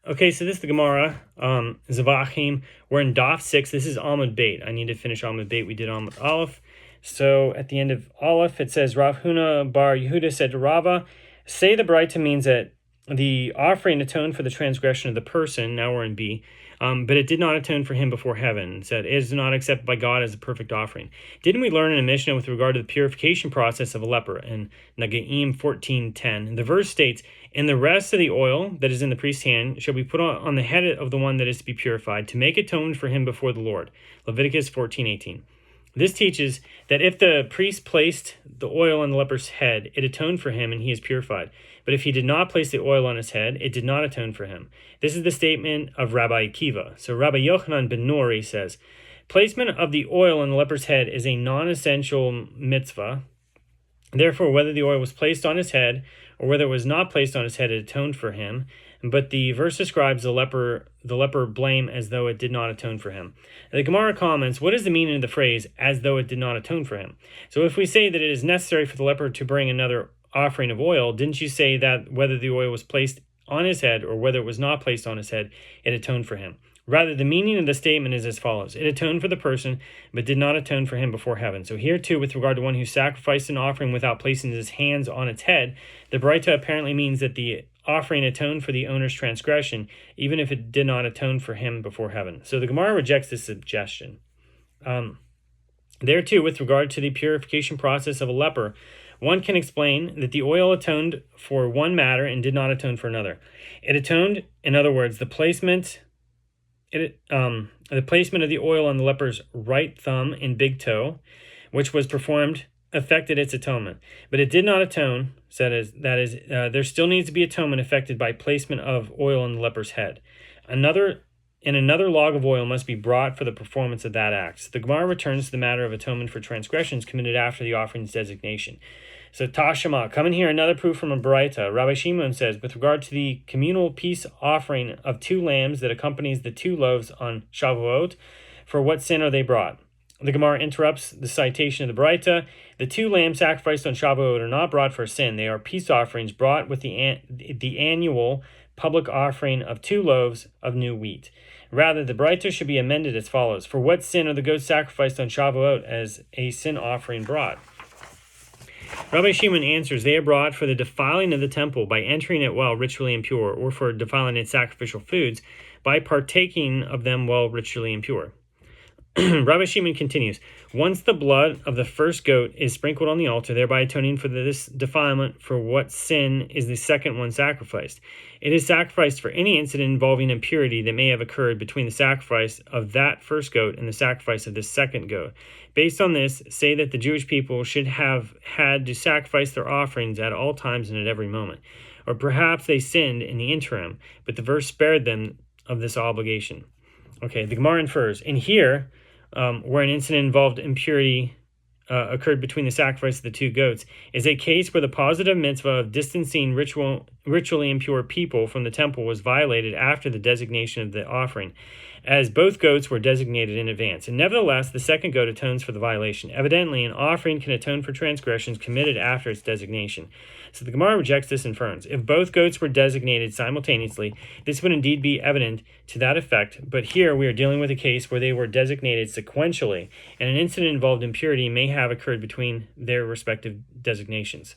Okay, so this is the Gemara, Zevachim. We're in Daf 6. This is Amud Beit. I need to finish Amud Beit. We did Amud Aleph. So at the end of Aleph, it says, Rav Huna bar Yehuda said to Rava, say the Braita means that the offering atoned for the transgression of the person. Now we're in B. But it did not atone for him before heaven. It said, it is not accepted by God as a perfect offering. Didn't we learn in a Mishnah with regard to the purification process of a leper in Nagaim 14:10? The verse states, and the rest of the oil that is in the priest's hand shall be put on the head of the one that is to be purified, to make atonement for him before the Lord. Leviticus 14:18. This teaches that if the priest placed the oil on the leper's head, it atoned for him and he is purified. But if he did not place the oil on his head, it did not atone for him. This is the statement of Rabbi Akiva. So Rabbi Yochanan ben Nori says, placement of the oil on the leper's head is a non-essential mitzvah. Therefore, whether the oil was placed on his head or whether it was not placed on his head, it atoned for him. But the verse describes the leper blame as though it did not atone for him. The Gemara comments, what is the meaning of the phrase, as though it did not atone for him? So if we say that it is necessary for the leper to bring another offering of oil, didn't you say that whether the oil was placed on his head or whether it was not placed on his head, it atoned for him? Rather, the meaning of the statement is as follows. It atoned for the person, but did not atone for him before heaven. So here too, with regard to one who sacrificed an offering without placing his hands on its head, the Braita apparently means that the offering atoned for the owner's transgression, even if it did not atone for him before heaven. So the Gemara rejects this suggestion. There too, with regard to the purification process of a leper, one can explain that the oil atoned for one matter and did not atone for another. It atoned, in other words, the placement of the oil on the leper's right thumb and big toe, which was performed, affected its atonement. But it did not atone, there still needs to be atonement affected by placement of oil on the leper's head. Another log of oil must be brought for the performance of that act. So the Gemara returns to the matter of atonement for transgressions committed after the offering's designation. So Tashema, come in here, another proof from a Braita. Rabbi Shimon says, with regard to the communal peace offering of 2 lambs that accompanies the 2 loaves on Shavuot, for what sin are they brought? The Gemara interrupts the citation of the Braita. The 2 lambs sacrificed on Shavuot are not brought for sin. They are peace offerings brought with the annual public offering of 2 loaves of new wheat. Rather, the Braita should be amended as follows. For what sin are the goats sacrificed on Shavuot as a sin offering brought? Rabbi Shimon answers, they are brought for the defiling of the temple by entering it while ritually impure, or for defiling its sacrificial foods by partaking of them while ritually impure. Rabbi Shimon continues, once the blood of the first goat is sprinkled on the altar, thereby atoning for this defilement, for what sin is the second one sacrificed? It is sacrificed for any incident involving impurity that may have occurred between the sacrifice of that first goat and the sacrifice of this second goat. Based on this, say that the Jewish people should have had to sacrifice their offerings at all times and at every moment. Or perhaps they sinned in the interim, but the verse spared them of this obligation. Okay, the Gemara infers, and here, where an incident involved impurity occurred between the sacrifice of the 2 goats, is a case where the positive mitzvah of distancing ritually impure people from the temple was violated after the designation of the offering, as both goats were designated in advance. And nevertheless, the second goat atones for the violation. Evidently, an offering can atone for transgressions committed after its designation. So the Gemara rejects this inference. If both goats were designated simultaneously, this would indeed be evident to that effect, but here we are dealing with a case where they were designated sequentially, and an incident involved impurity may have occurred between their respective designations.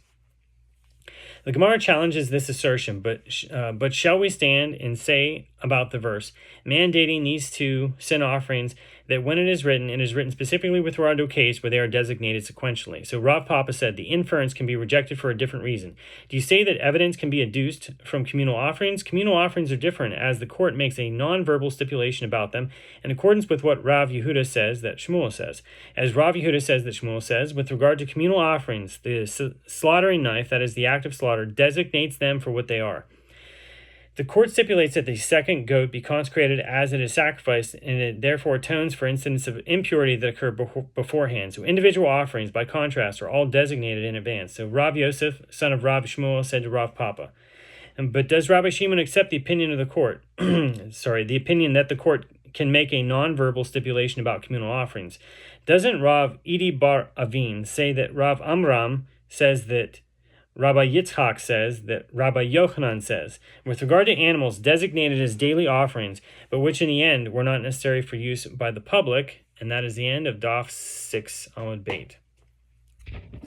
The Gemara challenges this assertion, but shall we stand and say about the verse, mandating these 2 sin offerings, that when it is written specifically with regard to a case where they are designated sequentially. So Rav Papa said the inference can be rejected for a different reason. Do you say that evidence can be adduced from communal offerings? Communal offerings are different, as the court makes a non-verbal stipulation about them in accordance with what Rav Yehuda says that Shmuel says. As Rav Yehuda says that Shmuel says, with regard to communal offerings, the slaughtering knife, that is the act of slaughter, designates them for what they are. The court stipulates that the second goat be consecrated as it is sacrificed, and it therefore atones for incidents of impurity that occur beforehand. So individual offerings, by contrast, are all designated in advance. So Rav Yosef, son of Rav Shmuel, said to Rav Papa, but does Rabbi Shimon accept the opinion of the court? The opinion that the court can make a non-verbal stipulation about communal offerings. Doesn't Rav Idi Bar Avin say that Rav Amram says that Rabbi Yitzchak says that Rabbi Yochanan says, with regard to animals designated as daily offerings, but which in the end were not necessary for use by the public. And that is the end of Daf 6 Amud Beit.